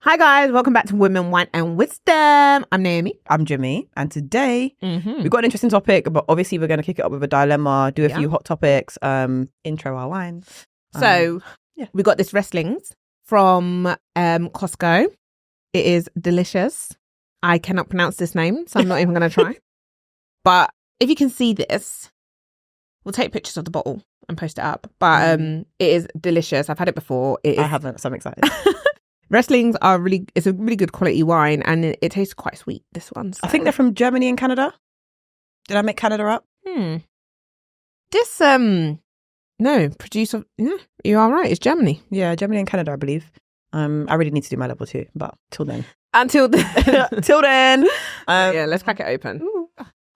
Hi guys, welcome back to Women, Wine and Wisdom. I'm Naomi. I'm Jimmy, and today we've got an interesting topic, but obviously we're going to kick it up with a dilemma, do a few hot topics, intro our wine. So we got this wrestlings from Costco. It is delicious. I cannot pronounce this name, so I'm not even going to try. But if you can see this, we'll take pictures of the bottle and post it up. But it is delicious. I've had it before. I haven't, so I'm excited. Wrestlings are it's a really good quality wine, and it tastes quite sweet, this one. So. I think they're from Germany and Canada. Did I make Canada up? This, no, producer, you are right, it's Germany. Yeah, Germany and Canada, I believe. I really need to do my level 2, but till then. Until then. Till then. Yeah, let's crack it open.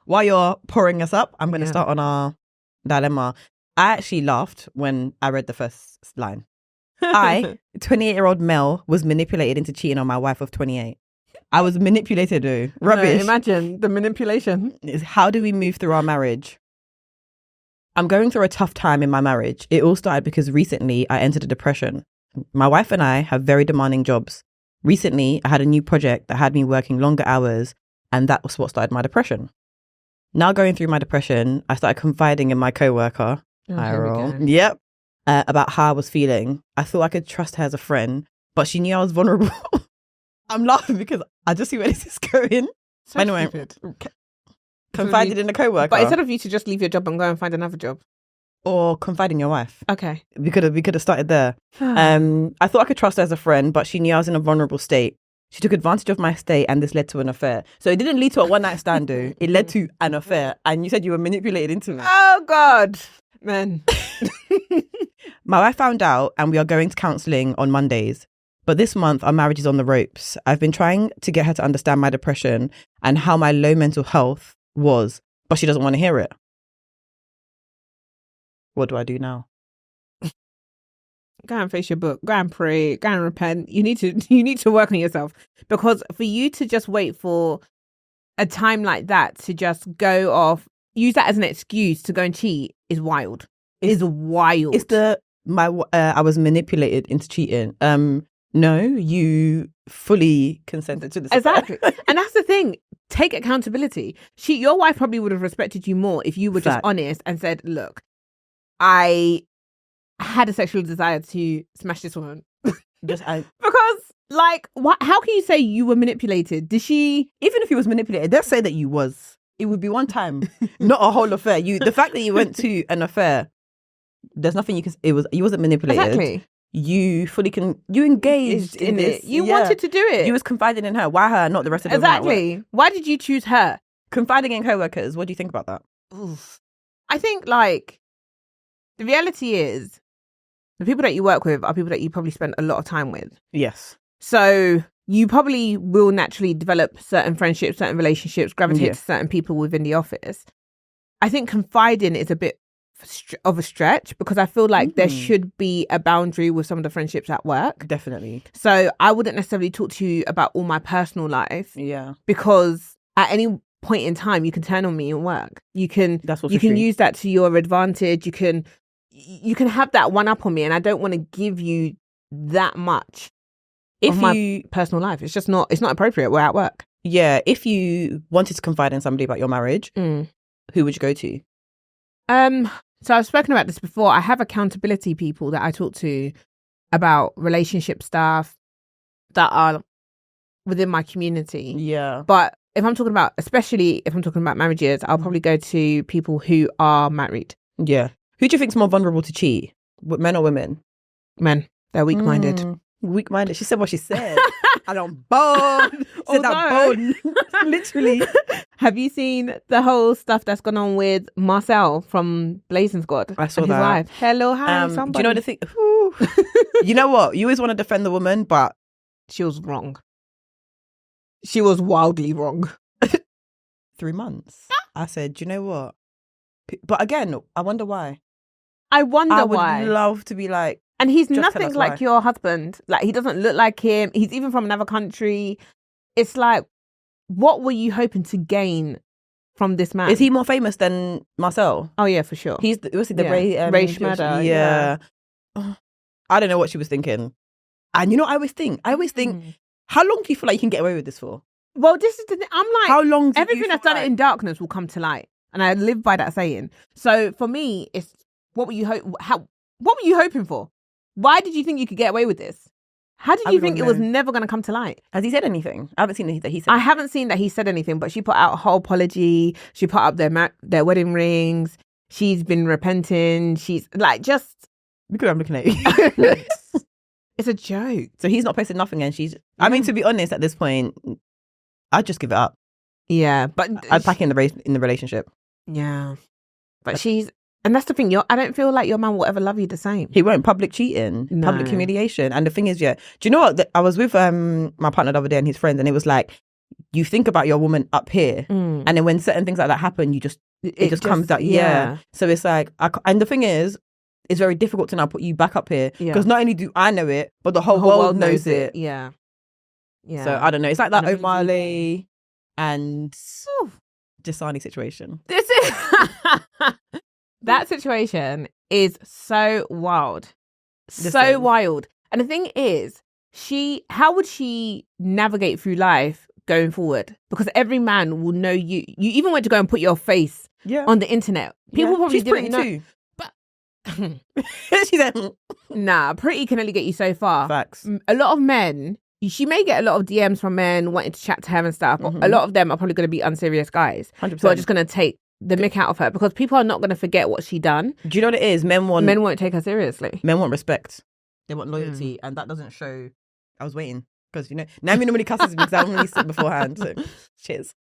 While you're pouring us up, I'm going to start on our dilemma. I actually laughed when I read the first line. I, 28-year-old male, was manipulated into cheating on my wife of 28. I was manipulated, though. Rubbish. No, imagine the manipulation. How do we move through our marriage? I'm going through a tough time in my marriage. It all started because recently I entered a depression. My wife and I have very demanding jobs. Recently, I had a new project that had me working longer hours, and that was what started my depression. Now going through my depression, I started confiding in my coworker. Yep. About how I was feeling. I thought I could trust her as a friend, but she knew I was vulnerable. I'm laughing because I just see where this is going. So anyway, confided in a coworker. But instead of you to just leave your job and go and find another job. Or confide in your wife. Okay. We could have started there. I thought I could trust her as a friend, but she knew I was in a vulnerable state. She took advantage of my state, and this led to an affair. So it didn't lead to a one-night stand, though. It led to an affair. And you said you were manipulated into it. Oh, God. Man. My wife found out, and we are going to counselling on Mondays. But this month, our marriage is on the ropes. I've been trying to get her to understand my depression and how my low mental health was, but she doesn't want to hear it. What do I do now? Go and face your book. Go and pray. Go and repent. You need to work on yourself, because for you to just wait for a time like that to just go off, use that as an excuse to go and cheat is wild. It's wild. It's I was manipulated into cheating. No, you fully consented to this. Exactly. And that's the thing. Take accountability. Your wife probably would have respected you more if you were just honest and said, look, I had a sexual desire to smash this woman. Because, like, how can you say you were manipulated? Did she... Even if you was manipulated, they'll say that you was. It would be one time, not a whole affair. The fact that you went to an affair, there's nothing you can... You wasn't manipulated. Exactly. You engaged in this. You wanted to do it. You was confiding in her. Why her, not the rest of the Exactly. Why did you choose her? Confiding in co-workers. What do you think about that? Oof. I think, like, the reality is the people that you work with are people that you probably spend a lot of time with. Yes. So you probably will naturally develop certain friendships, certain relationships, gravitate to certain people within the office. I think confiding is a bit of a stretch, because I feel like there should be a boundary with some of the friendships at work. Definitely. So I wouldn't necessarily talk to you about all my personal life. Yeah. Because at any point in time, you can turn on me and work. You can true. Use that to your advantage. You can have that one up on me, and I don't want to give you that much of my personal life. It's just not. It's not appropriate. We're at work. Yeah. If you wanted to confide in somebody about your marriage, who would you go to? So I've spoken about this before. I have accountability people that I talk to about relationship stuff that are within my community. Yeah. But especially if I'm talking about marriages, I'll probably go to people who are married. Yeah. Who do you think's more vulnerable to cheat? Men or women? Men. They're weak-minded. Weak-minded. She said what she said. I don't bold. Said that bold. Literally. Have you seen the whole stuff that's gone on with Marcel from Blazing Squad? I saw and that. his wife. Hello, hi, somebody. Do you know the thing? You know what? You always want to defend the woman, but she was wrong. She was wildly wrong. 3 months. I said, do you know what? But again, I wonder why. I wonder why. I would love to be like, and he's nothing like your husband. Like, he doesn't look like him. He's even from another country. It's like, what were you hoping to gain from this man? Is he more famous than Marcel? Oh yeah, for sure. He's the Ray Schmeder. Yeah. I don't know what she was thinking. And you know, I always think, How long do you feel like you can get away with this for? Well, this is the thing. I'm like, How long do everything you that's feel done it in darkness will come to light. And I live by that saying. So for me, it's what were you what were you hoping for? Why did you think you could get away with this? How did you think it was never going to come to light? Has he said anything? I haven't seen that he said. I haven't seen that he said anything, but she put out a whole apology. She put up their wedding rings. She's been repenting. She's like, just Look at I'm looking at you. it's a joke. So he's not posted nothing, and she's. I mean, to be honest, at this point, I'd just give it up. Yeah, but I'd pack in the relationship. Yeah, but she's, and that's the thing. I don't feel like your man will ever love you the same. He won't. Public cheating, No. public humiliation, and the thing is, do you know what? I was with my partner the other day and his friends, and it was like, you think about your woman up here, and then when certain things like that happen, it just comes out. Yeah. So it's like, and the thing is, it's very difficult to now put you back up here because not only do I know it, but the whole world knows it. Yeah. Yeah. So I don't know. It's like that O'Malley and Jasani situation. This is that situation is so wild. So wild. And the thing is, how would she navigate through life going forward? Because every man will know you. You even went to go and put your face on the internet. People probably She's didn't pretty know. too. But She's like, nah, pretty can only get you so far. Facts. A lot of men, she may get a lot of DMs from men wanting to chat to her and stuff, but a lot of them are probably going to be unserious guys 100%. who are just going to take the mick out of her because people are not going to forget what she done. Do you know what it is? Men won't take her seriously. Men want respect. They want loyalty, and that doesn't show. I was waiting because Naomi normally cusses me because I don't really sit beforehand. So, cheers.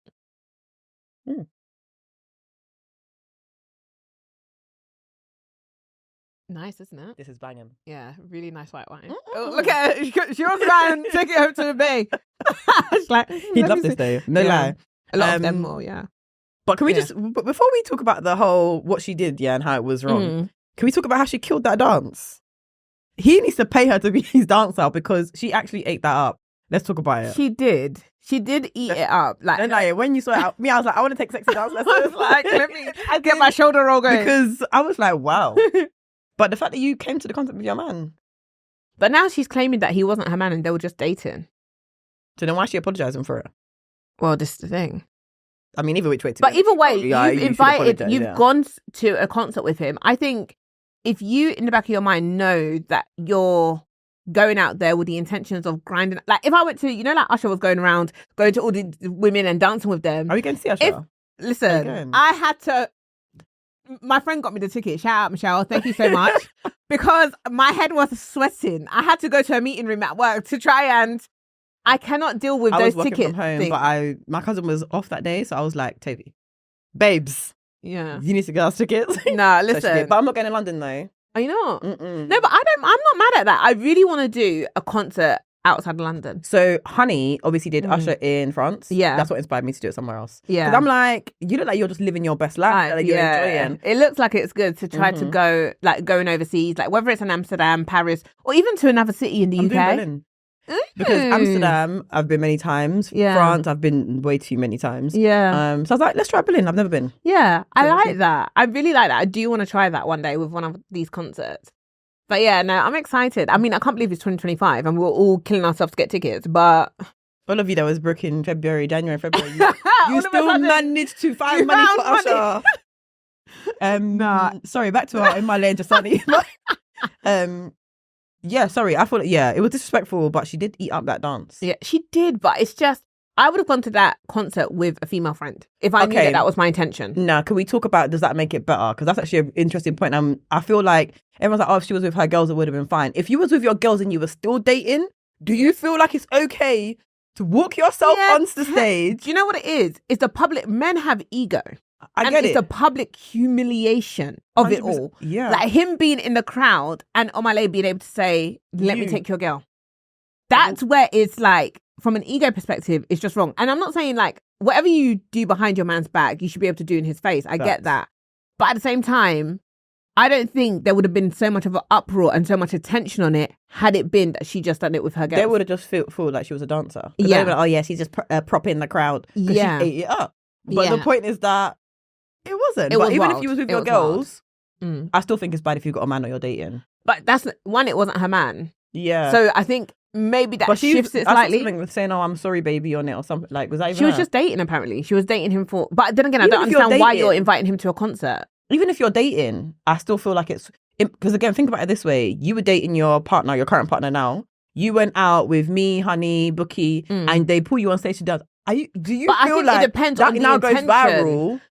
Nice, isn't it? This is banging. Yeah, really nice white wine. Oh, look at her. She wants to go and take it home to the bay. She's like, he'd love this though. No lie. A lot of them more, yeah. But can we but before we talk about the whole what she did, and how it was wrong, can we talk about how she killed that dance? He needs to pay her to be his dancer because she actually ate that up. Let's talk about it. She did eat it up. Like, no, when you saw it, I was like, I want to take sexy dance lessons. Like, let me get my shoulder roll going. Because I was like, wow. But the fact that you came to the concept with your man. But now she's claiming that he wasn't her man and they were just dating. So then why is she apologising for it? Well, this is the thing. I mean, either which way. But either way, you've gone to a concert with him. I think if you, in the back of your mind, know that you're going out there with the intentions of grinding, like if I went to, like Usher was going around, going to all the women and dancing with them. Are we going to see Usher? Listen, I had to. My friend got me the ticket. Shout out, Michelle. Thank you so much. Because my head was sweating. I had to go to a meeting room at work to try and. I cannot deal with those tickets. From home, but my cousin was off that day, so I was like, Toby, babes, you need to get us tickets. Nah, listen. But I'm not going to London though. Are you not? No, but I'm not mad at that. I really want to do a concert outside of London. So Honey obviously did Usher in France. Yeah. That's what inspired me to do it somewhere else. Yeah. Because I'm like, you look like you're just living your best life. Like you're enjoying. It looks like it's good to try to go, like going overseas, like whether it's in Amsterdam, Paris, or even to another city in the UK. Berlin. Because Amsterdam, I've been many times. Yeah. France, I've been way too many times. Yeah. So I was like, let's try Berlin. I've never been. Yeah, I like that. I really like that. I do want to try that one day with one of these concerts. But yeah, no, I'm excited. I mean, I can't believe it's 2025 and we're all killing ourselves to get tickets, but... All of you that was broke in January, February, you still managed to find money for Usher. Sorry, back to our in my lane, just suddenly. Yeah, sorry. I thought, it was disrespectful, but she did eat up that dance. Yeah, she did, but it's just, I would have gone to that concert with a female friend if I knew that was my intention. Now, can we talk about, does that make it better? Because that's actually an interesting point. I feel like everyone's like, oh, if she was with her girls, it would have been fine. If you was with your girls and you were still dating, do you feel like it's okay to walk yourself onto the stage? Do you know what it is? It's the public, men have ego. I get it. It's the public humiliation of it all. Yeah. Like him being in the crowd and Omale being able to say, let me take your girl. That's where it's like, from an ego perspective, it's just wrong. And I'm not saying like, whatever you do behind your man's back, you should be able to do in his face. I get that. But at the same time, I don't think there would have been so much of an uproar and so much attention on it had it been that she just done it with her girls. They would have just feel like she was a dancer. Yeah. Like, oh yeah, she's just propping the crowd because she ate it up. But the point is that it wasn't. But even if you was with your girls, I still think it's bad if you've got a man or you're dating. But that's one, it wasn't her man. Yeah. So I think maybe that But shifts it I saw slightly. something with saying, "Oh, I'm sorry, baby," on it or something. Like, was that even She was her? just dating, apparently. She was dating him for... But then again, I Even don't if you're understand why you're dating- inviting him to a concert. Even if you're dating, I still feel like it's because again, think about it this way: you were dating your partner, your current partner now. You went out with me, honey, Bookie, and they pull you on stage to dance. Do you But I feel think like it depends that on the now goes intention. viral?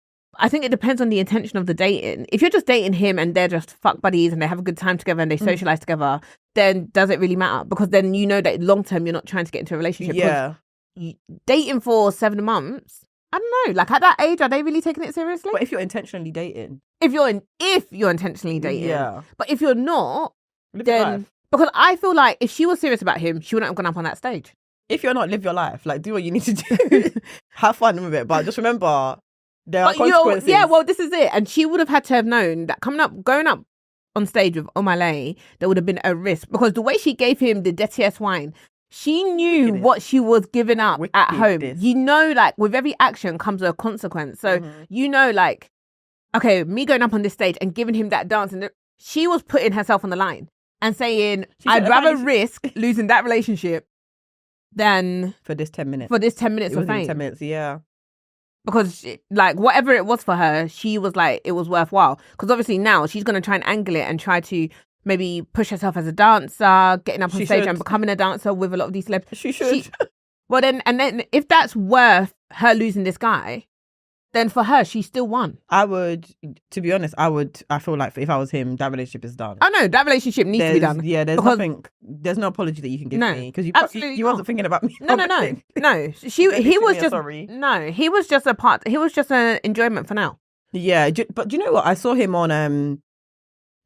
I think it depends on the intention of the dating. If you're just dating him and they're just fuck buddies and they have a good time together and they socialize together, then does it really matter? Because then you know that long term you're not trying to get into a relationship. Yeah. Dating for 7 months, I don't know. Like at that age, are they really taking it seriously? But if you're intentionally dating, If you're intentionally dating, yeah, but if you're not, live your then life. because I feel like if she was serious about him, she wouldn't have gone up on that stage. If you're not, live your life. Like, do what you need to do. Have fun with it, but just remember there are consequences. Well, this is it. And she would have had to have known that going up on stage with Omale, there would have been a risk because the way she gave him the dirtiest wine, she knew Wickedness. what she was giving up at home. Wickedness. You know, like with every action comes a consequence. So you know, like, okay, me going up on this stage and giving him that dance, and she was putting herself on the line and saying, "I'd rather risk losing that relationship than for this 10 minutes. For this 10 minutes It of was fame." 10 minutes, yeah. Because like whatever it was for her, she was like, it was worthwhile. Because obviously now she's going to try and angle it and try to maybe push herself as a dancer, getting up on stage and becoming a dancer with a lot of these celebs. She should. Well, then if that's worth her losing this guy, then for her, she still won. I would, to be honest, I feel like if I was him, that relationship is done. Oh no, that relationship needs to be done. Yeah, there's no apology that you can give me because you wasn't thinking about me. No. He was just he was just a part. He was just an enjoyment for now. Yeah, but do you know what? I saw him on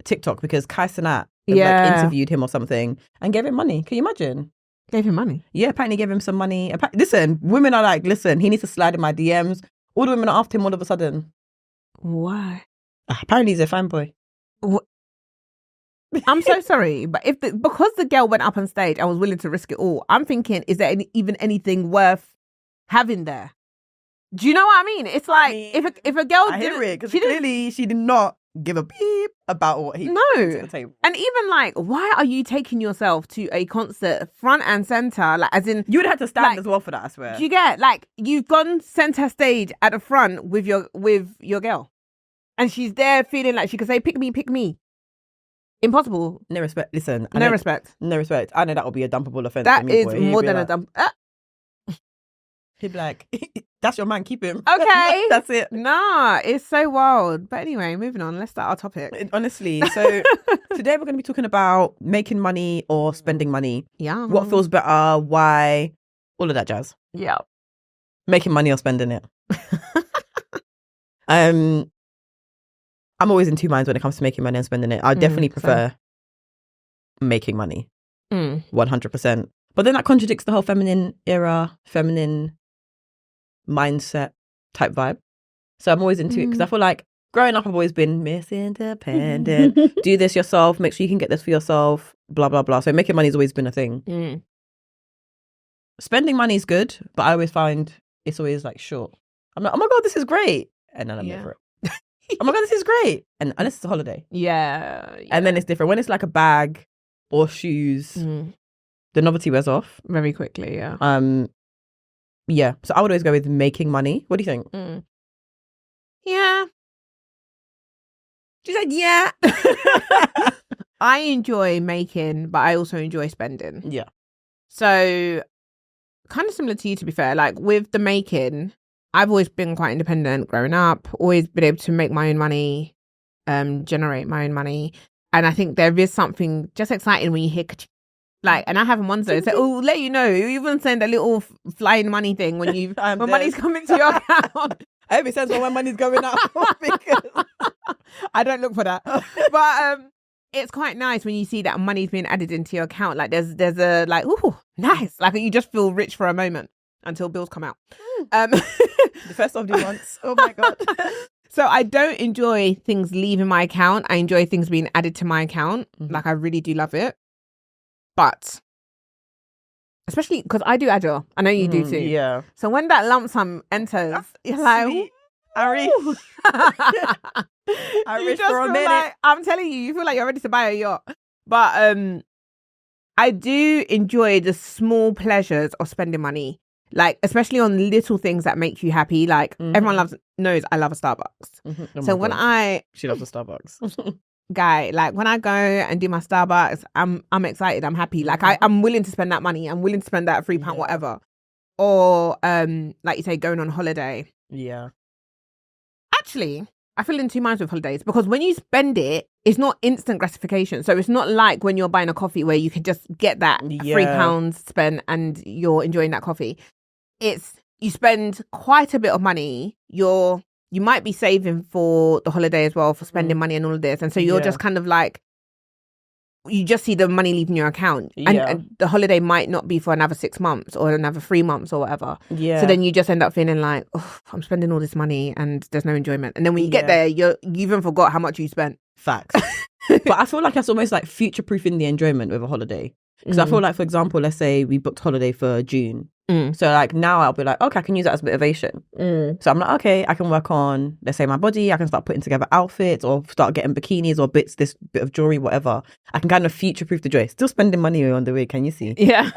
TikTok because Kai Cenat interviewed him or something and gave him money. Can you imagine? Gave him money? Yeah, apparently gave him some money. Listen, women are like, listen, he needs to slide in my DMs. All the women are after him all of a sudden. Why? Apparently he's a fanboy. I'm so sorry, but because the girl went up on stage, I was willing to risk it all. I'm thinking, is there even anything worth having there? Do you know what I mean? It's like if a girl clearly she did not give a beep about what he no. to the table. And even like, why are you taking yourself to a concert front and center? Like, as in, you would have to stand as well for that. I swear. Do you get like you've gone center stage at the front with your girl, and she's there feeling like she could say, "Pick me, pick me." Impossible. No respect. Listen. No respect. No respect. I know that will be a dumpable offense. That is more than a dump. He'd be like, "That's your man. Keep him." Okay, that's it. Nah, it's so wild. But anyway, moving on. Let's start our topic. Honestly, so today we're going to be talking about making money or spending money. Yeah. What feels better? Why? All of that jazz. Yeah. Making money or spending it. I'm always in two minds when it comes to making money and spending it. I definitely prefer making money. 100%. But then that contradicts the whole feminine era, feminine mindset type vibe. So I'm always into it because I feel like growing up I've always been Miss Independent. Do this yourself, make sure you can get this for yourself, blah blah blah. So making money has always been a thing. Spending money is good, but I always find it's always like short. I'm like, oh my god, this is great, and then I'm over it. Oh my god, this is great, and unless it's a holiday, and then it's different when it's like a bag or shoes. The novelty wears off very quickly. Yeah. So I would always go with making money. What do you think? Yeah. She said, yeah. I enjoy making, but I also enjoy spending. Yeah. So kind of similar to you, to be fair. Like with the making, I've always been quite independent growing up, always been able to make my own money, generate my own money. And I think there is something just exciting when you hear like, and I haven't won those. So it'll let you know. You even send a little flying money thing when money's coming to your account. I hope it says when money's going out because I don't look for that. But it's quite nice when you see that money's being added into your account. Like there's a like, ooh, nice. Like you just feel rich for a moment until bills come out. The first of the months. Oh my god. So I don't enjoy things leaving my account. I enjoy things being added to my account. Like I really do love it. But especially because I do Agile. I know you do too. Yeah. So when that lump sum enters, you're like, I wish for a minute. Like, I'm telling you, you feel like you're ready to buy a yacht. But I do enjoy the small pleasures of spending money, like especially on little things that make you happy. Like everyone knows I love a Starbucks. Oh So my when God. She loves a Starbucks. like when I go and do my Starbucks, I'm excited, I'm happy. Like I'm willing to spend that money. I'm willing to spend that £3 whatever. Or like you say, going on holiday. Yeah. Actually, I feel in two minds with holidays, because when you spend it, it's not instant gratification. So it's not like when you're buying a coffee where you can just get that £3 spent and you're enjoying that coffee. It's you spend quite a bit of money. You might be saving for the holiday as well, for spending money and all of this. And so you're just kind of like, you just see the money leaving your account. And the holiday might not be for another 6 months or another 3 months or whatever. Yeah. So then you just end up feeling like, oh, I'm spending all this money and there's no enjoyment. And then when you get there, you even forgot how much you spent. Facts. But I feel like that's almost like future-proofing the enjoyment with a holiday. Because I feel like, for example, let's say we booked holiday for June. So like now I'll be like, okay, I can use that as motivation. So I'm like, okay, I can work on, let's say, my body. I can start putting together outfits or start getting bikinis or this bit of jewelry, whatever. I can kind of future-proof the joy. Still spending money on the way, can you see? Yeah.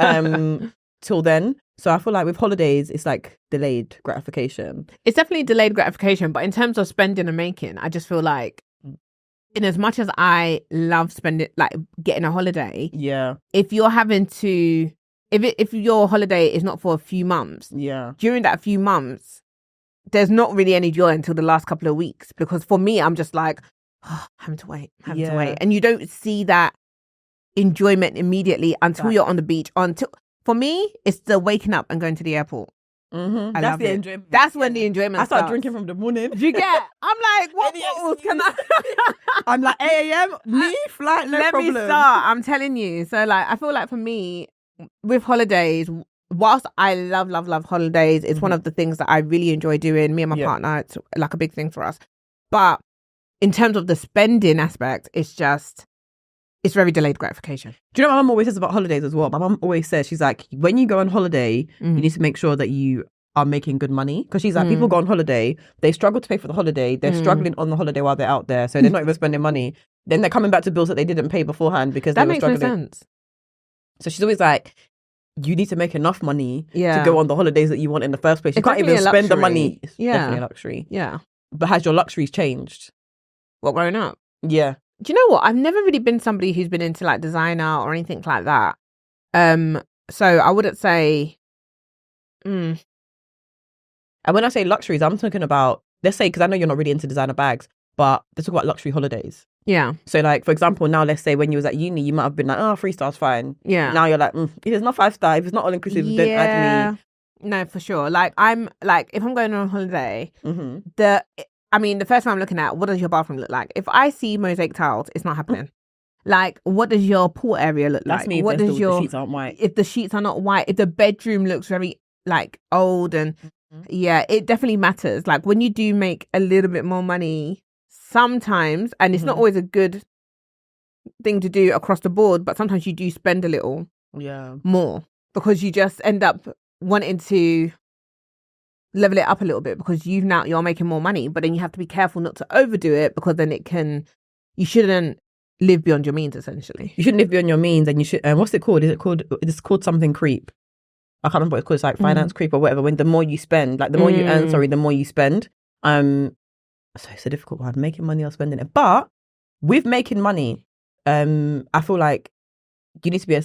Till then. So I feel like with holidays, it's like delayed gratification. It's definitely delayed gratification. But in terms of spending and making, I just feel like, in as much as I love spending, like getting a holiday, if you're having to, if your holiday is not for a few months, during that few months, there's not really any joy until the last couple of weeks. Because for me, I'm just like, oh, having to wait. And you don't see that enjoyment immediately until you're on the beach. For me, it's the waking up and going to the airport. I love it. Enjoyment. That's when the enjoyment I start drinking from the morning. Do you get? I'm like, what bottles can I? I'm like, 8 a.m. Me flight, no problem. Let me start. I'm telling you. So like, I feel like for me, with holidays, whilst I love holidays, it's one of the things that I really enjoy doing. Me and my partner, it's like a big thing for us. But in terms of the spending aspect, it's very delayed gratification. Do you know what my mum always says about holidays as well? My mum always says, she's like, when you go on holiday, you need to make sure that you are making good money. Because she's like, people go on holiday, they struggle to pay for the holiday, they're struggling on the holiday while they're out there, so they're not even spending money. Then they're coming back to bills that they didn't pay beforehand because they were struggling. That makes no sense. So she's always like, you need to make enough money to go on the holidays that you want in the first place. You can't even spend the money. It's definitely a luxury. Yeah. But has your luxuries changed? What, growing up? Yeah. Do you know what? I've never really been somebody who's been into like designer or anything like that. So I wouldn't say. And when I say luxuries, I'm talking about, let's say, because I know you're not really into designer bags, but let's talk about luxury holidays. Yeah. So like, for example, now let's say when you was at uni, you might have been like, oh, 3 stars, fine. Yeah. Now you're like, if it's not 5 star, if it's not all inclusive, don't add me. No, for sure. Like I'm like, if I'm going on holiday, the first time I'm looking at, what does your bathroom look like? If I see mosaic tiles, it's not happening. Like, what does your pool area look like? That's me. What does the sheets aren't white? If the sheets are not white, if the bedroom looks very like old and it definitely matters. Like when you do make a little bit more money, sometimes, and it's not always a good thing to do across the board, but sometimes you do spend a little more because you just end up wanting to level it up a little bit because you're making more money, but then you have to be careful not to overdo it because then you shouldn't live beyond your means, essentially. You shouldn't live beyond your means, and you should, what's it called? It's called something creep. I can't remember what it's called. It's like finance creep or whatever. When the more you spend, like the more you earn, the more you spend. So it's a difficult one, making money or spending it. But with making money, I feel like you need to be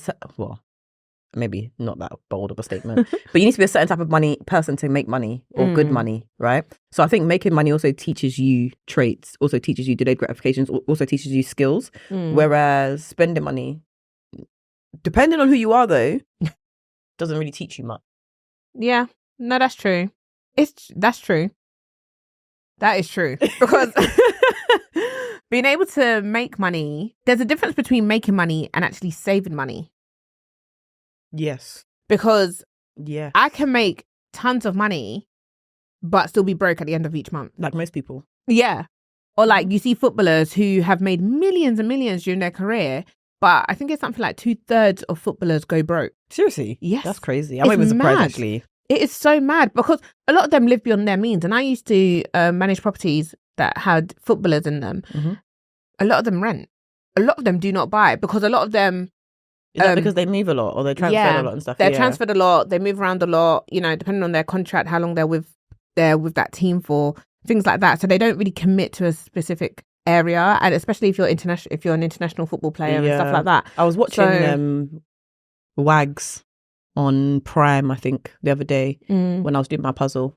maybe not that bold of a statement, but you need to be a certain type of person to make money or good money, right? So I think making money also teaches you traits, also teaches you delayed gratifications, also teaches you skills. Whereas spending money, depending on who you are though, doesn't really teach you much. Yeah, no, that's true. That's true. That is true. Because being able to make money, there's a difference between making money and actually saving money. Yes. Because I can make tons of money, but still be broke at the end of each month. Like most people. Yeah. Or like you see footballers who have made millions and millions during their career, but I think it's something like 2/3 of footballers go broke. Seriously? Yes. That's crazy. I'm even surprised actually. It is so mad because a lot of them live beyond their means. And I used to manage properties that had footballers in them. A lot of them rent. A lot of them do not buy because a lot of them Is that because they move a lot or they're transferred a lot and stuff? They're transferred a lot. They move around a lot, depending on their contract, how long they're with that team for, things like that. So they don't really commit to a specific area, and especially if you're an international football player and stuff like that. I was watching Wags on Prime, I think, the other day when I was doing my puzzle.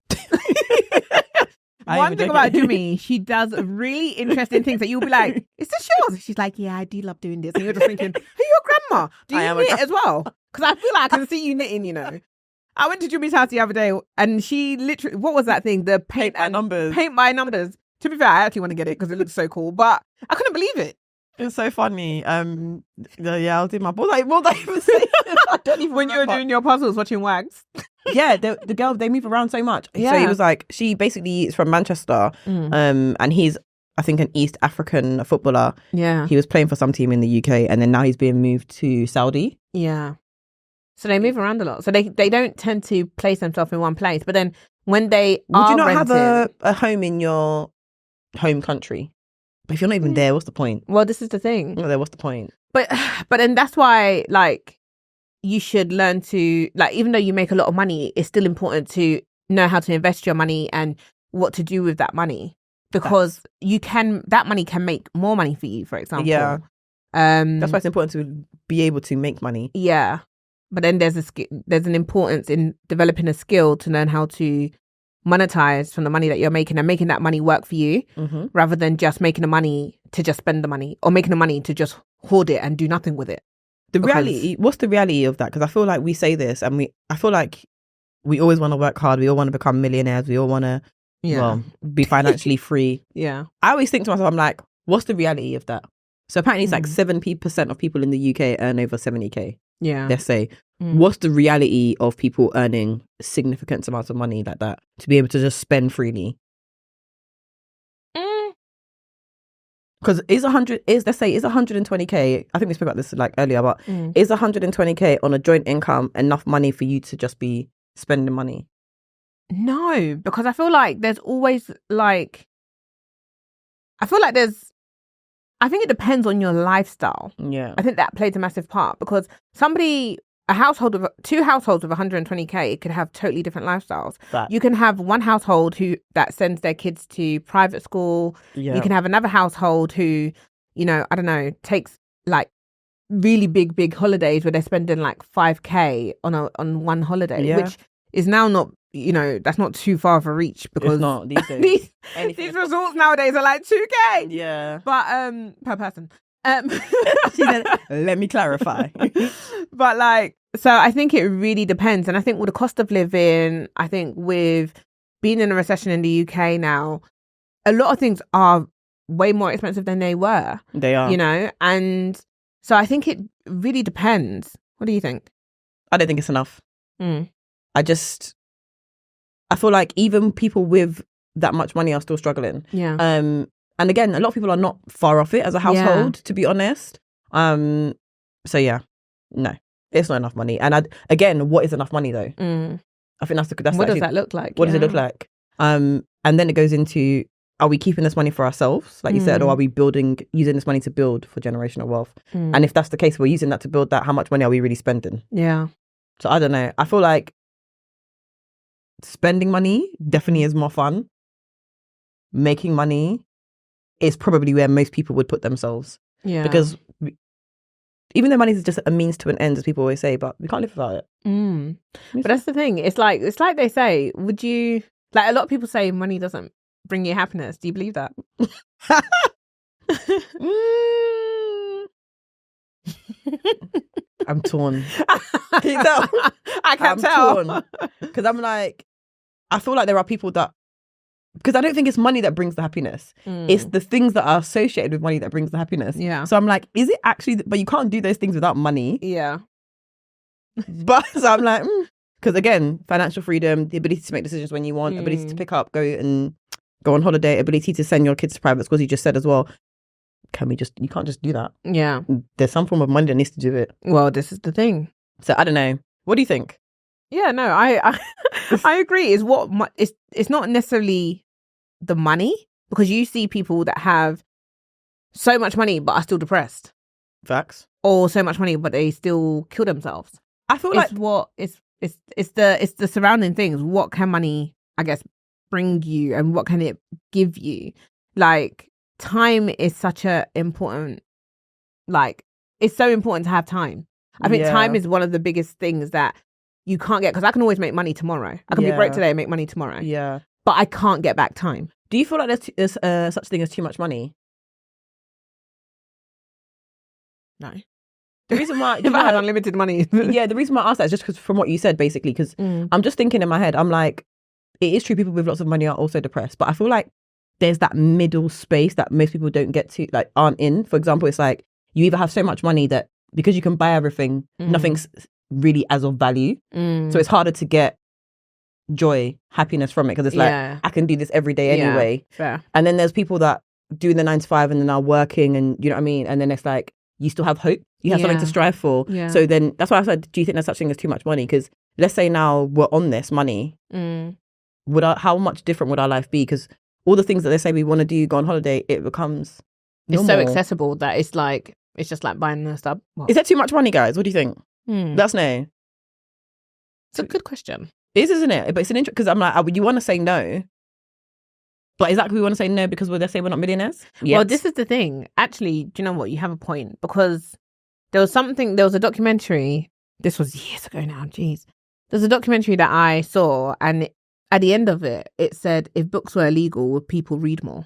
One thing about Jummy, she does really interesting things that you'll be like, is this yours? She's like, yeah, I do love doing this. And you're just thinking, hey, your grandma, do you knit as well? Because I feel like I can see you knitting, I went to Jummy's house the other day and she literally, what was that thing? The paint by numbers. Paint by numbers. To be fair, I actually want to get it because it looks so cool, but I couldn't believe it. It's so funny. I'll do my puzzle. Like, what did I even say? I don't even when you were doing your puzzles, watching Wags. Yeah, the girl, they move around so much. Yeah. So he was like, she basically is from Manchester, and he's, I think, an East African footballer. Yeah. He was playing for some team in the UK, and then now he's being moved to Saudi. Yeah. So they move around a lot. So they don't tend to place themselves in one place. But then when they would you not have a home in your home country? But if you're not even there, what's the point? Well, this is the thing. Not there, what's the point? But then that's why, like, you should learn to, like, even though you make a lot of money, it's still important to know how to invest your money and what to do with that money, because that money can make more money for you, for example. Yeah. That's why it's important to be able to make money. Yeah. But then there's an importance in developing a skill to learn how to monetize from the money that you're making and making that money work for you, rather than just making the money to just spend the money, or making the money to just hoard it and do nothing with it. What's the reality of that? Because I feel like we say this and I feel like we always want to work hard. We all want to become millionaires. We all want to be financially free. Yeah. I always think to myself, I'm like, what's the reality of that? So apparently it's like 70% of people in the UK earn over 70k. Yeah. Let's say. What's the reality of people earning significant amounts of money like that to be able to just spend freely? Because is 120k, I think we spoke about this like earlier, but is 120k on a joint income enough money for you to just be spending money? No, because I feel like there's always like, I think it depends on your lifestyle. Yeah. I think that plays a massive part, because two households of 120k could have totally different lifestyles. You can have one household that sends their kids to private school. You can have another household who, I don't know, takes like really big holidays where they're spending like 5k on one holiday, which is now not, that's not too far of a reach, because it's not these days. these resorts nowadays are like 2k. Yeah. But per person. She said, let me clarify. But like, so I think it really depends. And I think with the cost of living, I think with being in a recession in the UK now, a lot of things are way more expensive than they were. They are. And so I think it really depends. What do you think? I don't think it's enough. I feel like even people with that much money are still struggling. Yeah. And again, a lot of people are not far off it as a household, to be honest. So yeah, no, it's not enough money. And again, what is enough money though? I think that's what does that look like? What does it look like? And then it goes into, are we keeping this money for ourselves, like you said, or are we using this money to build for generational wealth? And if that's the case, we're using that to build that, how much money are we really spending? Yeah. So I don't know. I feel like spending money definitely is more fun. Making money is probably where most people would put themselves. Yeah. Because even though money is just a means to an end, as people always say, but we can't live without it. But that's the thing. It's like they say, would you, like, a lot of people say money doesn't bring you happiness. Do you believe that? I'm torn. Can you tell? I can't tell. Because I'm like, I feel like there are people that, because I don't think it's money that brings the happiness. It's the things that are associated with money that brings the happiness. Yeah. So I'm like, is it actually, but you can't do those things without money. Yeah. But so I'm like, because again, financial freedom, the ability to make decisions when you want, ability to pick up, go on holiday, ability to send your kids to private schools, you just said as well. You can't just do that. Yeah. There's some form of money that needs to do it. Well, this is the thing. So I don't know. What do you think? Yeah, no, I agree. It's not necessarily the money, because you see people that have so much money but are still depressed. Facts. or so much money, but they still kill themselves. I feel like It's the surrounding things. What can money, I guess, bring you, and what can it give you? Like, time is such a important, like, it's so important to have time. I think time is one of the biggest things that you can't get, because I can always make money tomorrow. I can be broke today and make money tomorrow. Yeah. But I can't get back time. Do you feel like there's such thing as too much money? No. The reason why if I had unlimited money. Yeah, the reason why I asked that is just because from what you said, basically, because I'm just thinking in my head, I'm like, it is true people with lots of money are also depressed, but I feel like there's that middle space that most people don't get to, like, aren't in. For example, it's like you either have so much money that because you can buy everything, nothing's really as of value. So it's harder to get joy, happiness from it, because it's like, I can do this every day anyway. Fair. And then there's people that do the 9 to 5 and then are working, and you know what I mean? And then it's like, you still have hope. You have something to strive for. Yeah. So then that's why I said, do you think there's such thing as too much money? Because let's say now we're on this money, how much different would our life be? Because all the things that they say we want to do, go on holiday, it becomes normal. It's so accessible that it's like, it's just like buying a sub. What? Is that too much money, guys? What do you think? That's no. It's a good question. It is, isn't it? But it's an interest, because I'm like, you want to say no, but is that we want to say no because they say we're not millionaires? Yes. Well, this is the thing. Actually, do you know what? You have a point, because there was a documentary. This was years ago now. Jeez. There's a documentary that I saw, and at the end of it, it said, if books were illegal, would people read more?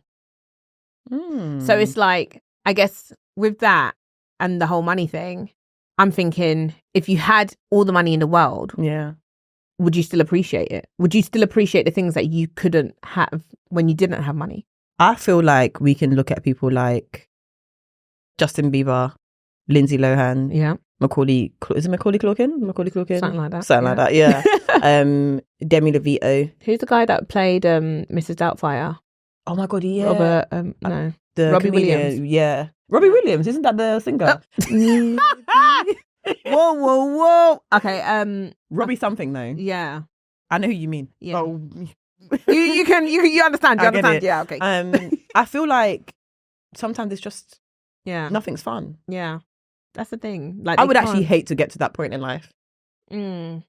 So it's like, I guess with that and the whole money thing, I'm thinking, if you had all the money in the world, would you still appreciate it? Would you still appreciate the things that you couldn't have when you didn't have money? I feel like we can look at people like Justin Bieber, Lindsay Lohan, Macaulay Culkin? Something like that. Something like that, yeah. Demi Lovato. Who's the guy that played Mrs. Doubtfire? Oh my God, yeah. Robert, no. Robbie comedian, Williams. Yeah. Robbie Williams, isn't that the singer? Whoa. Okay, Robbie something though. Yeah. I know who you mean. Yeah. Oh. you understand. You understand. It. Yeah, okay. I feel like sometimes it's just nothing's fun. Yeah. That's the thing. Like, I would actually hate to get to that point in life. I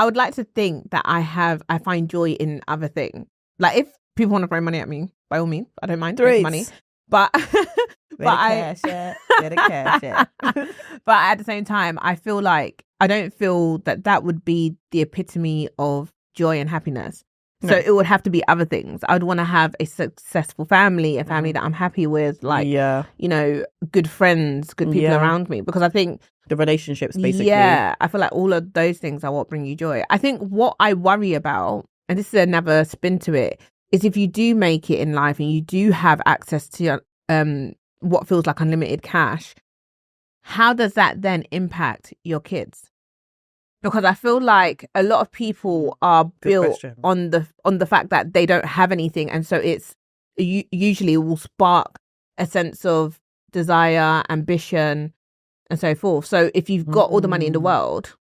would like to think that I find joy in other things. Like, if people want to throw money at me, by all means, I don't mind throwing money. But but at the same time, I feel like I don't feel that would be the epitome of joy and happiness. No. So it would have to be other things. I would want to have a successful family, a family that I'm happy with, like, you know, good friends, good people around me. Because I think the relationships, basically. Yeah, I feel like all of those things are what bring you joy. I think what I worry about, and this is another spin to it, is if you do make it in life and you do have access to what feels like unlimited cash, how does that then impact your kids? Because I feel like a lot of people are built on the fact that they don't have anything, and so it's usually will spark a sense of desire, ambition, and so forth. So if you've got all the money in the world,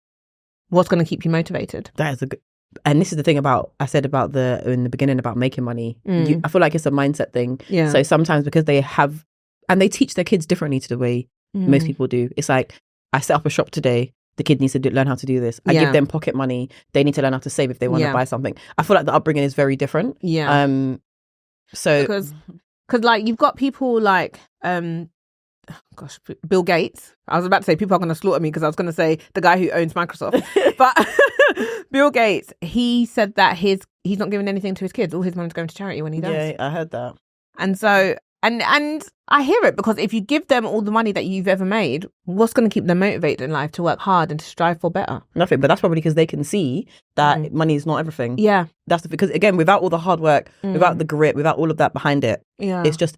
what's going to keep you motivated? That is a good. And this is the thing about I said about in the beginning about making money. I feel like it's a mindset thing. Yeah. So sometimes because they have, and they teach their kids differently to the way most people do. It's like, I set up a shop today. The kid needs to learn how to do this. I give them pocket money. They need to learn how to save if they want to buy something. I feel like the upbringing is very different. Yeah. So because like you've got people like Bill Gates. I was about to say people are going to slaughter me because I was going to say the guy who owns Microsoft, but Bill Gates. He said that he's not giving anything to his kids. All his money's going to charity when he dies. Yeah, I heard that. And so. And I hear it, because if you give them all the money that you've ever made, what's going to keep them motivated in life to work hard and to strive for better? Nothing. But that's probably because they can see that money is not everything. Yeah. That's because, again, without all the hard work, without the grit, without all of that behind it, it's just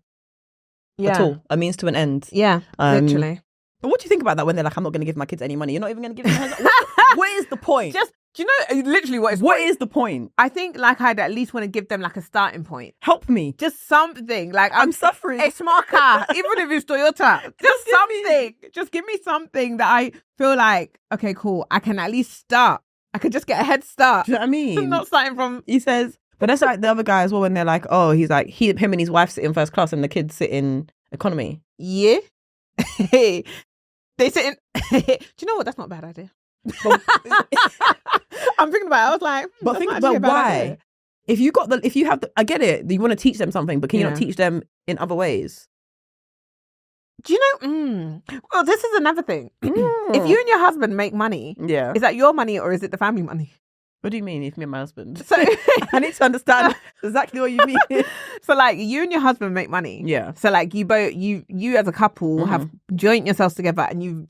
a tool, a means to an end. Yeah, literally. But what do you think about that when they're like, I'm not going to give my kids any money? You're not even going to give them what is the point? Do you know literally what is the point? I think like I'd at least want to give them like a starting point. Help me. Just something. Like I'm suffering. A smart car, even if it's Toyota. Just something. Just give me something that I feel like, okay, cool. I can at least start. I could just get a head start. Do you know what I mean? Not starting from. He says, but that's like the other guy as well when they're like, oh, he's like, him and his wife sit in first class and the kids sit in economy. Yeah. They sit in. Do you know what? That's not a bad idea. I'm thinking about it. I was like, but think about why. Idea. If you have the, I get it. You want to teach them something, but can you not teach them in other ways? Do you know? Well, this is another thing. If you and your husband make money, is that your money or is it the family money? What do you mean? If me and my husband? So I need to understand exactly what you mean. So like you and your husband make money. Yeah. So like you both, you as a couple have joined yourselves together and you've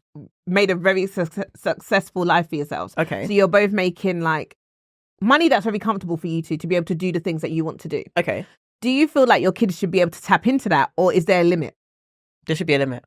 made a very successful life for yourselves. Okay. So you're both making like money that's very comfortable for you two to be able to do the things that you want to do. Okay. Do you feel like your kids should be able to tap into that, or is there a limit? There should be a limit.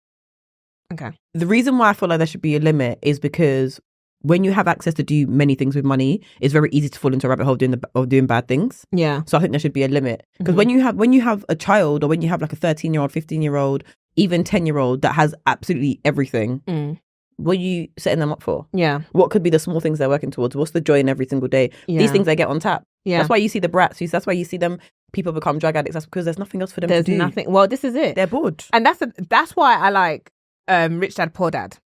Okay. The reason why I feel like there should be a limit is because when you have access to do many things with money, it's very easy to fall into a rabbit hole doing bad things. Yeah. So I think there should be a limit. Because when you have a child, or when you have like a 13-year-old, 15-year-old, even 10-year-old that has absolutely everything, what are you setting them up for? Yeah. What could be the small things they're working towards? What's the joy in every single day? Yeah. These things they get on tap. Yeah. That's why you see the brats. That's why you see them. People become drug addicts. That's because there's nothing else for them to do. There's nothing. Well, this is it. They're bored. And that's why I like Rich Dad Poor Dad,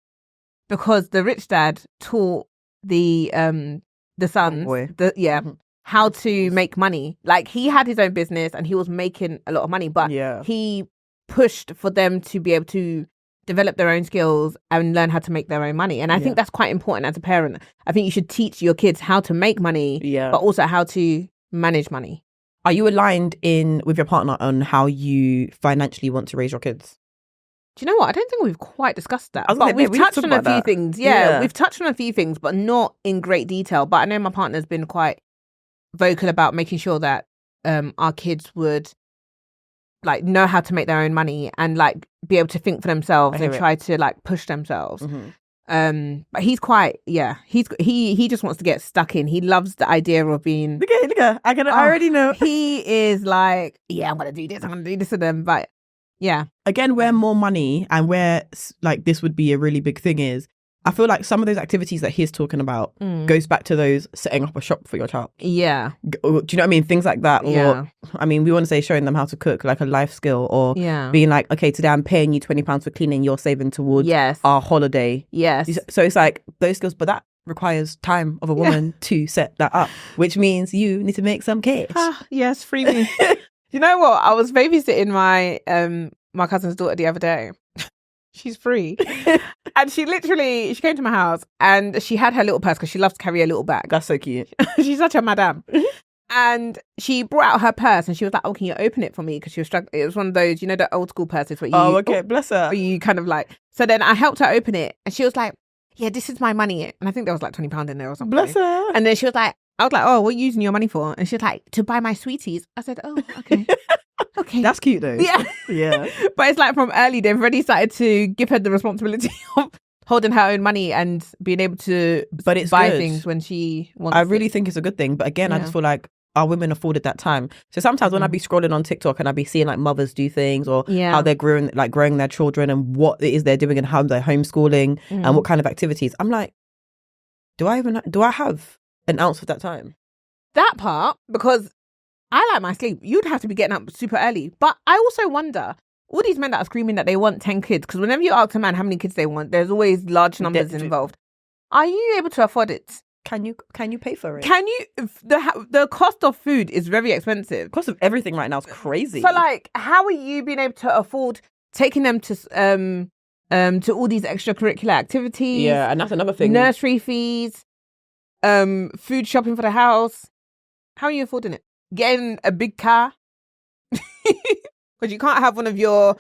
because the rich dad taught the sons how to make money. Like he had his own business and he was making a lot of money, but he pushed for them to be able to develop their own skills and learn how to make their own money. And I think that's quite important as a parent. I think you should teach your kids how to make money, but also how to manage money. Are you aligned with your partner on how you financially want to raise your kids? Do you know what? I don't think we've quite discussed that. But we've touched on a few things. Yeah, we've touched on a few things, but not in great detail. But I know my partner's been quite vocal about making sure that our kids would like know how to make their own money and like be able to think for themselves and try to like push themselves. But he's quite, he just wants to get stuck in. He loves the idea of being. Look at, I already know. He is like, I'm gonna do this to them, but. Yeah. Again, where more money and where like this would be a really big thing is, I feel like some of those activities that he's talking about goes back to those setting up a shop for your child. Yeah. Do you know what I mean? Things like that. Yeah. Or, I mean, we want to say showing them how to cook, like a life skill, or being like, okay, today I'm paying you £20 for cleaning, you're saving towards our holiday. Yes. So it's like those skills, but that requires time of a woman to set that up, which means you need to make some cash. Yes, free me. You know what? I was babysitting my cousin's daughter the other day. She's free. And she came to my house and she had her little purse because she loves to carry a little bag. That's so cute. She's such a madame. And she brought out her purse and she was like, can you open it for me? Because she was struggling. It was one of those, the old school purses where you... bless her. You kind of like... So then I helped her open it and she was like, this is my money. And I think there was like £20 in there or something. Bless her. And then she was like, I was like, what are you using your money for? And she was like, to buy my sweeties. I said, okay. Okay. That's cute though. Yeah. Yeah. But it's like from early, they've already started to give her the responsibility of holding her own money and being able to buy things when she wants I really think it's a good thing. But again, I just feel like our women afforded that time. So sometimes when I be scrolling on TikTok and I be seeing like mothers do things or how they're growing their children and what it is they're doing and how they're homeschooling and what kind of activities, I'm like, do I have an ounce of that time? That part, because I like my sleep. You'd have to be getting up super early. But I also wonder, all these men that are screaming that they want 10 kids, because whenever you ask a man how many kids they want, there's always large numbers involved. Are you able to afford it? Can you pay for it? Can you? The cost of food is very expensive. The cost of everything right now is crazy. So like, how are you being able to afford taking them to all these extracurricular activities? Yeah, and that's another thing. Nursery fees, food shopping for the house. How are you affording it? Getting a big car? Because you can't have one of your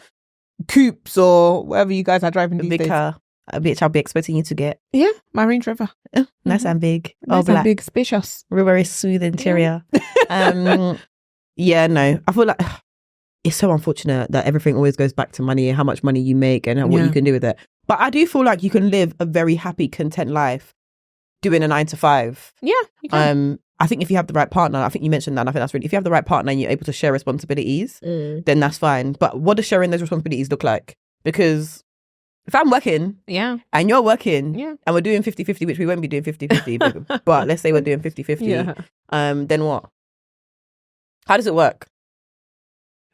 coupes or whatever you guys are driving these days. A big car. A bitch I'll be expecting you to get. Yeah, my Range Rover. Nice and big. Nice and big, spacious. Real, very smooth interior. Yeah, no. I feel like it's so unfortunate that everything always goes back to money and how much money you make and what you can do with it. But I do feel like you can live a very happy, content life doing a 9 to 5. Yeah, you can. I think if you have the right partner, I think you mentioned that, and I think that's really, if you have the right partner and you're able to share responsibilities, then that's fine. But what does sharing those responsibilities look like? Because if I'm working and you're working and we're doing 50-50, which we won't be doing 50-50, but let's say we're doing 50-50, then what? How does it work?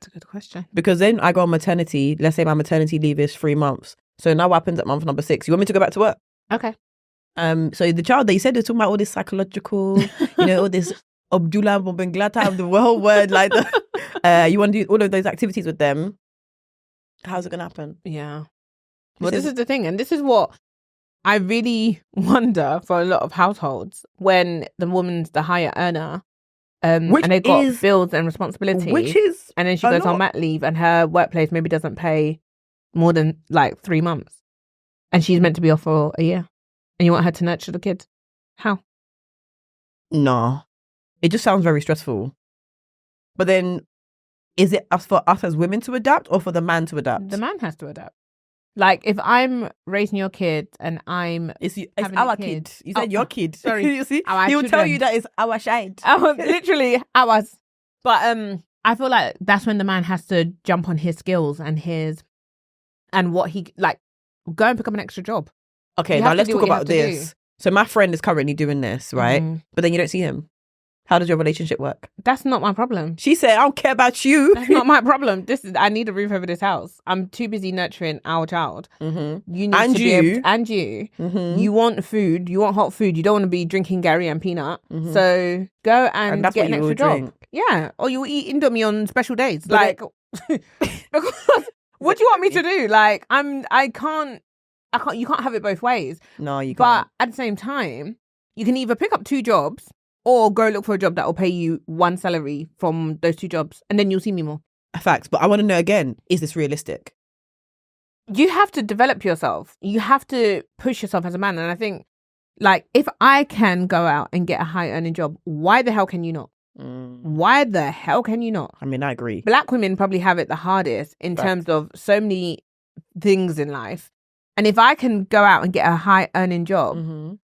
That's a good question. Because then I go on maternity. Let's say my maternity leave is 3 months. So now what happens at month number 6? You want me to go back to work? Okay. So the child that you said they're talking about all this psychological, all this Abdullah Benglata of the whole word, like you want to do all of those activities with them. How's it gonna happen? Yeah. Well, this is the thing, and this is what I really wonder for a lot of households when the woman's the higher earner, and they've got bills and responsibilities, and then she goes on mat leave, and her workplace maybe doesn't pay more than like 3 months, and she's meant to be off for a year, and you want her to nurture the kids. How? No, it just sounds very stressful. But then, is it for us as women to adapt, or for the man to adapt? The man has to adapt. Like, if I'm raising your kid and it's our kid. You said your kid. Sorry. You see? He'll tell you that it's our child. Literally ours. But I feel like that's when the man has to jump on his skills and what he, like, go and pick up an extra job. Okay, now let's talk about this. So my friend is currently doing this, right? Mm-hmm. But then you don't see him. How does your relationship work? That's not my problem. She said, I don't care about you. That's not my problem. I need a roof over this house. I'm too busy nurturing our child. Mm-hmm. You need to be able to, and you. Mm-hmm. You want food. You want hot food. You don't want to be drinking Gary and peanut. Mm-hmm. So go and get an extra job. Yeah. Or you'll eat Indomie on special days. But because what do you want me to do? Like, you can't have it both ways. No, you can't. But at the same time, you can either pick up 2 jobs or go look for a job that will pay you 1 salary from those 2 jobs, and then you'll see me more. Facts. But I want to know again, is this realistic? You have to develop yourself. You have to push yourself as a man. And I think, like, if I can go out and get a high earning job, why the hell can you not? Why the hell can you not? I mean, I agree. Black women probably have it the hardest in terms of so many things in life. And if I can go out and get a high earning job,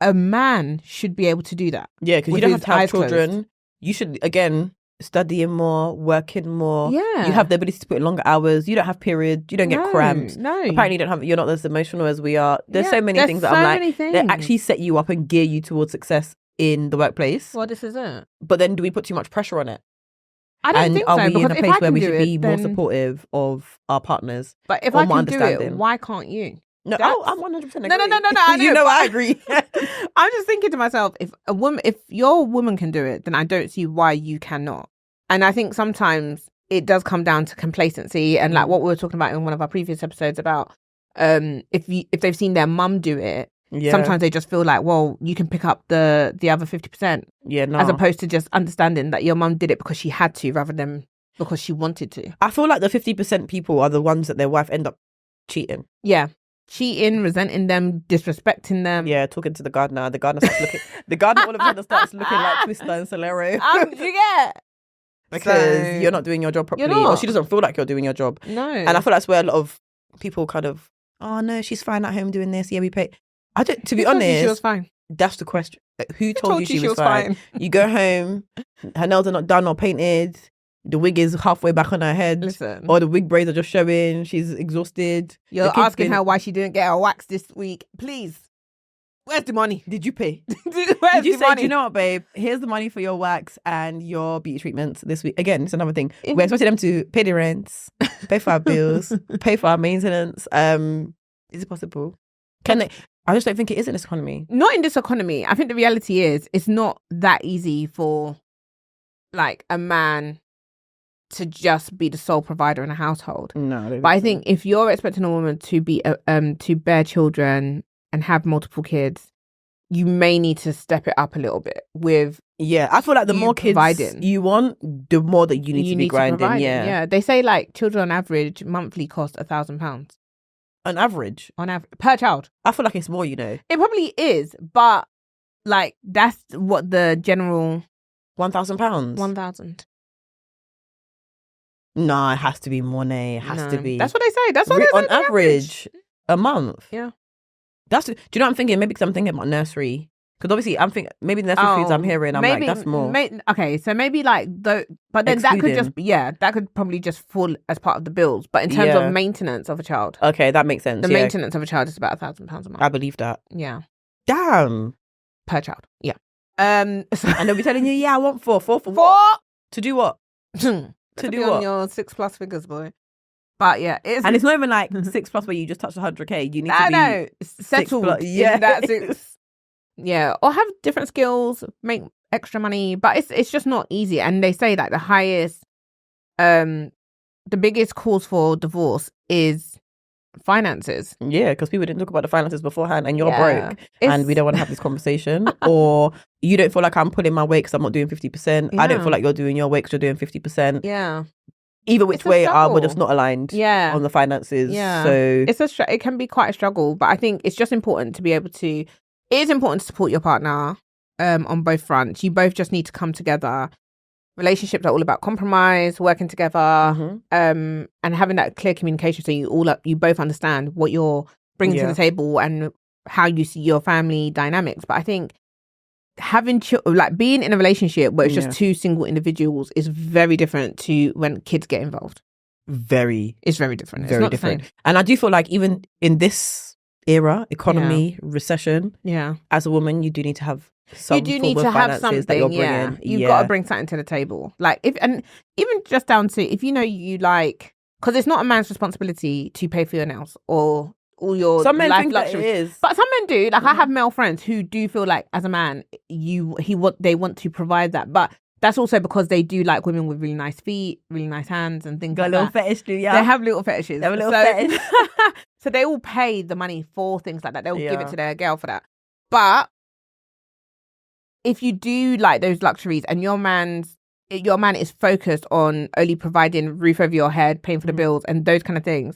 a man should be able to do that. Yeah, because you don't have to have children. Closed. You should, again, studying more, working more. Yeah. You have the ability to put in longer hours. You don't have periods. You don't get cramps. No. Apparently you're not as emotional as we are. There's so many things that I'm like, they actually set you up and gear you towards success in the workplace. Well, this is it. But then do we put too much pressure on it? I don't think so. Are we in a place where we should be more supportive of our partners? But if I can do it, why can't you? No, I'm 100% agree. No. I know, I agree. I'm just thinking to myself, if your woman can do it, then I don't see why you cannot. And I think sometimes it does come down to complacency and like what we were talking about in one of our previous episodes about if they've seen their mum do it, sometimes they just feel like, well, you can pick up the other 50%. Yeah, no. As opposed to just understanding that your mum did it because she had to rather than because she wanted to. I feel like the 50% people are the ones that their wife end up cheating. Yeah. Cheating, resenting them, disrespecting them. Yeah, talking to the gardener. The gardener starts looking. The gardener all of a sudden starts looking like Twister and Solero. You get because you're not doing your job properly, or she doesn't feel like you're doing your job. No, and I feel that's where a lot of people kind of, oh no, she's fine at home doing this. Yeah, we pay. I don't. To be honest, she was fine. That's the question. Who told you she was fine? You go home, her nails are not done or painted. The wig is halfway back on her head. Listen. Or the wig braids are just showing. She's exhausted. You're asking her why she didn't get her wax this week. Please. Where's the money? Did you pay? Did you say, do you know what, babe? Here's the money for your wax and your beauty treatments this week. Again, it's another thing. We're expecting them to pay the rents, pay for our bills, pay for our maintenance. Is it possible? Can they? I just don't think it is in this economy. Not in this economy. I think the reality is it's not that easy for like a man to just be the sole provider in a household. No, but I think if you're expecting a woman to be to bear children and have multiple kids, you may need to step it up a little bit with. Yeah, I feel like the more kids you want, the more that you need to be grinding. Yeah, they say like children on average monthly cost £1,000. On average per child. I feel like it's more. It probably is, but like that's what the general £1,000. 1,000. No, it has to be more. It has to be. That's what they say. That's what they say on average a month. Yeah. Do you know what I'm thinking? Maybe because I'm thinking about nursery. Because obviously I'm thinking maybe the nursery foods I'm hearing. I'm like, that's more. Okay, so maybe like but then that could just that could probably just fall as part of the bills. But in terms of maintenance of a child, okay, that makes sense. The maintenance of a child is about £1,000 a month. I believe that. Yeah. Damn. Per child. Yeah. And they'll be telling you, I want four for what? To do what? To do be on what? your 6+ figures, boy. But yeah, And it's not even like 6+ where you just touch 100K. You need to be no, settled. Yeah. That's it. Yeah, or have different skills, make extra money, but it's just not easy. And they say that the biggest cause for divorce is finances. Yeah, because people didn't talk about the finances beforehand, and you're Yeah. broke, and we don't want to have this conversation. Or you don't feel like I'm pulling my weight because I'm not doing 50%. I don't Yeah. feel like you're doing your weight because you're doing 50%. Yeah, Either which It's a way, we're struggle. just not aligned yeah, on the finances. yeah. So It can be quite a struggle, but I think it's just important to be able to. It is important to support your partner, on both fronts. You both just need to come together. Relationships are all about compromise, working together, Mhm. and having that clear communication, so you both understand what you're bringing to Yeah. the table and how you see your family dynamics. But I think having being in a relationship where it's just Yeah. two single individuals is very different to when kids get involved. very, It's very different. It's very not different. the same. And I do feel like even in this era, economy, recession, Yeah, as a woman, you do need to have some you do form need of to have finances that you're something. Yeah, bringing. you've got to bring something to the table. Like even just down to if you know you like, because it's not a man's responsibility to pay for your nails or all your Some men life think that it luxuries. is. But some men do. Like I have male friends who do feel like as a man, they want to provide that, but that's also because they do like women with really nice feet, really nice hands, and things Got a like little that. fetish too, yeah. They have little fetishes. They have a little fetish. So they all pay the money for things like that. They'll give Yeah. it to their girl for that. But if you do like those luxuries and your man is focused on only providing roof over your head, paying for the bills and those kind of things,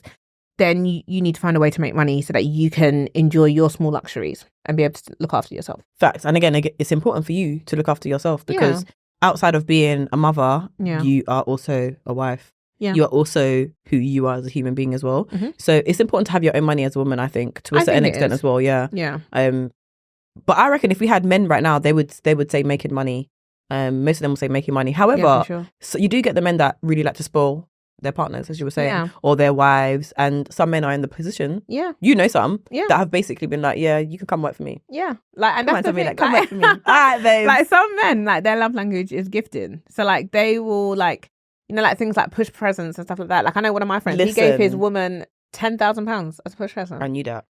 then you need to find a way to make money so that you can enjoy your small luxuries and be able to look after yourself. Facts. And again, it's important for you to look after yourself because outside of being a mother, you are also a wife. Yeah. You are also who you are as a human being as well. Mhm. So it's important to have your own money as a woman, I think, to a certain extent as well. Yeah. Yeah. But I reckon if we had men right now, they would say making money. Most of them will say making money. However, Yeah, for sure. so you do get the men that really like to spoil their partners, as you were saying, Yeah. or their wives. And some men are in the position, Yeah. you know, some Yeah. that have basically been like, yeah, you can come work for me. Yeah. Like, and Come that's on, the Samina, thing. come work for me. All right, babe. Like some men, like their love language is gifting. So like they will like, you know, like things like push presents and stuff like that. Like I know one of my friends, he gave his Listen. woman £10,000 as a push present. I knew that.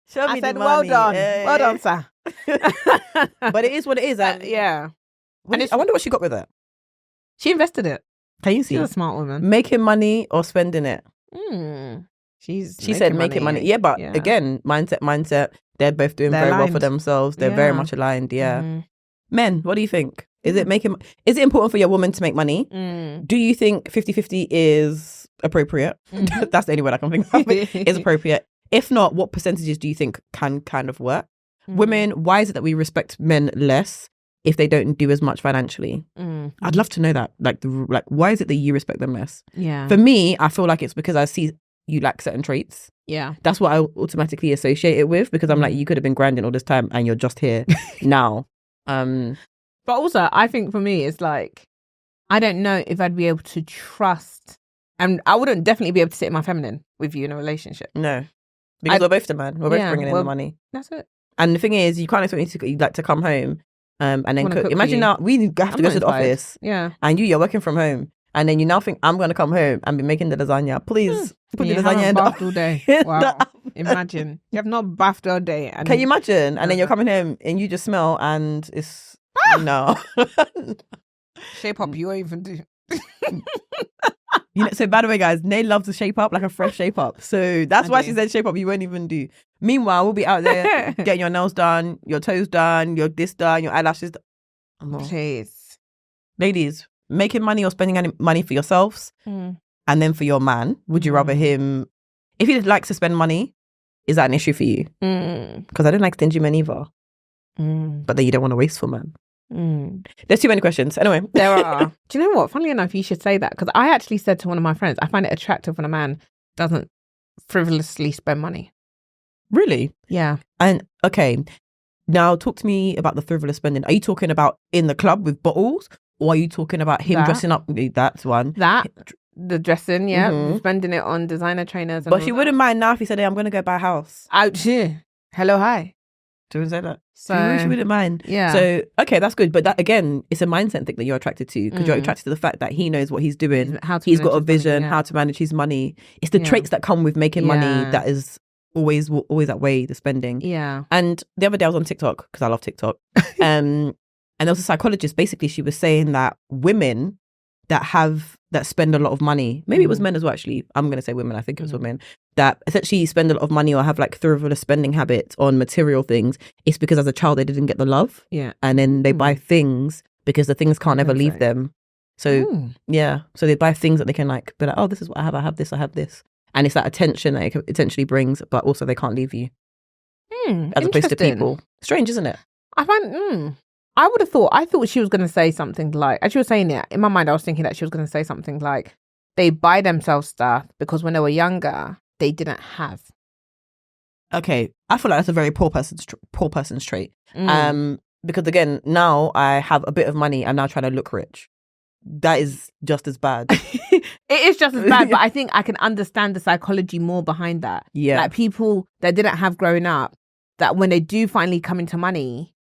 Show I me said, the well money. done. Yeah, Well yeah. done, sir. But it is what it is. And Yeah. I wonder what she got with it. She invested it. Can you see? She's a smart woman. Making money or spending it? She said making money. Yeah, but again, mindset. They're both doing They're very well for aligned. themselves. They're very Yeah. much aligned. Yeah. Mhm. Men, what do you think? Is it important for your woman to make money? Do you think 50-50 is appropriate? Mhm. That's the only word I can think of. Is appropriate. If not, what percentages do you think can kind of work? Women, why is it that we respect men less if they don't do as much financially? I'd love to know that. Like, why is it that you respect them less? Yeah. For me, I feel like it's because I see you lack certain traits. Yeah. That's what I automatically associate it with because I'm like, you could have been grinding all this time and you're just here now. But also, I think for me, it's like, I don't know if I'd be able to trust, and I wouldn't definitely be able to sit in my feminine with you in a relationship. No. Because we're both the man. We're both bringing in the money. That's it. And the thing is, you can't expect me to come home and then Wanna cook. cook for Imagine you. now, we have to I'm go not to the inspired. office Yeah. and you're working from home. And then you now think, I'm going to come home and be making the lasagna. Please put the You lasagna haven't in the bathed all day. in the Wow. oven. Imagine. You have not bathed all day. And Can you imagine? And then you're coming home and you just smell and it's, no. shape up, you won't even do. You know, so by the way, guys, Nay loves to shape up, like a fresh shape up. So that's why she said shape up, you won't even do. Meanwhile, we'll be out there getting your nails done, your toes done, your this done, your eyelashes done. Oh. Please. Ladies, making money or spending any money for yourselves and then for your man, would you rather him, if he likes to spend money, is that an issue for you? Because I don't like stingy men either. But then you don't want to waste for man. There's too many questions. Anyway. There are. Do you know what? Funnily enough, you should say that because I actually said to one of my friends, I find it attractive when a man doesn't frivolously spend money. Really? Yeah. And okay, now talk to me about the frivolous spending. Are you talking about in the club with bottles? Or are you talking about him dressing up? That's one. The dressing, spending it on designer trainers. And but she wouldn't mind now if he said, hey, I'm going to go buy a house. Ouch. Hello, hi. Do you say that? So she wouldn't mind. yeah. So, okay, that's good. But that, again, it's a mindset thing that you're attracted to, because you're Mm. attracted to the fact that he knows what he's doing. He's got a manage his vision, money, how to manage his money. It's the Yeah. traits that come with making money Yeah. that is always outweigh the spending. Yeah. And the other day I was on TikTok, because I love TikTok. And there was a psychologist. Basically, she was saying that women that spend a lot of money, maybe it was men as well, actually. I'm going to say women. I think it was women that essentially spend a lot of money or have like frivolous spending habits on material things. It's because as a child, they didn't get the love. Yeah. And then they buy things because the things can't ever leave them. So yeah. So they buy things that they can like be like, oh, this is what I have. I have this. I have this. And it's that attention that it potentially brings, but also they can't leave you. As opposed to people. Strange, isn't it? I find, I thought she was going to say something like, as she was saying it, in my mind, I was thinking that she was going to say something like, they buy themselves stuff because when they were younger, they didn't have. Okay. I feel like that's a very poor person's trait. Because again, now I have a bit of money, I'm now trying to look rich. That is just as bad. It is just as bad, but I think I can understand the psychology more behind that. Yeah. Like people that didn't have growing up, that when they do finally come into money,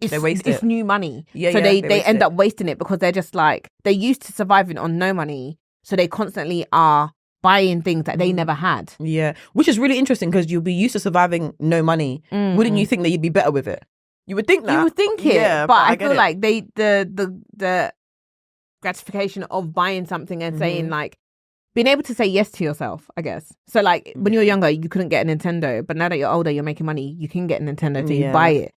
they waste it's it. new money. Yeah, so yeah, they end up wasting it because they're just like, they're used to surviving on no money. So they constantly are buying things that they never had. Yeah. Which is really interesting because you'll be used to surviving no money. Wouldn't you think that you'd be better with it? You would think that. You would think it. Yeah, but I get feel it. like the gratification of buying something and saying like, being able to say yes to yourself, I guess. So like when you were younger, you couldn't get a Nintendo, but now that you're older, you're making money, you can get a Nintendo, so you buy it.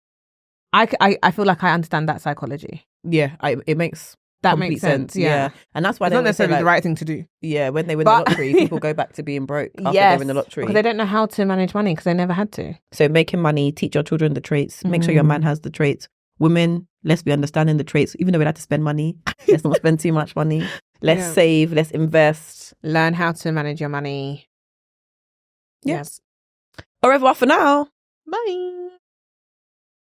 I feel like I understand that psychology. Yeah, it makes that complete makes sense. Yeah. And that's why It's not necessarily the right thing to do. Yeah, when they win the lottery, people go back to being broke after they win the lottery. Because they don't know how to manage money because they never had to. So making money, teach your children the traits, make sure your man has the traits. Women, let's be understanding the traits. Even though we like to spend money, let's not spend too much money. Let's save, let's invest. Learn how to manage your money. Yes. Au revoir for now. Bye.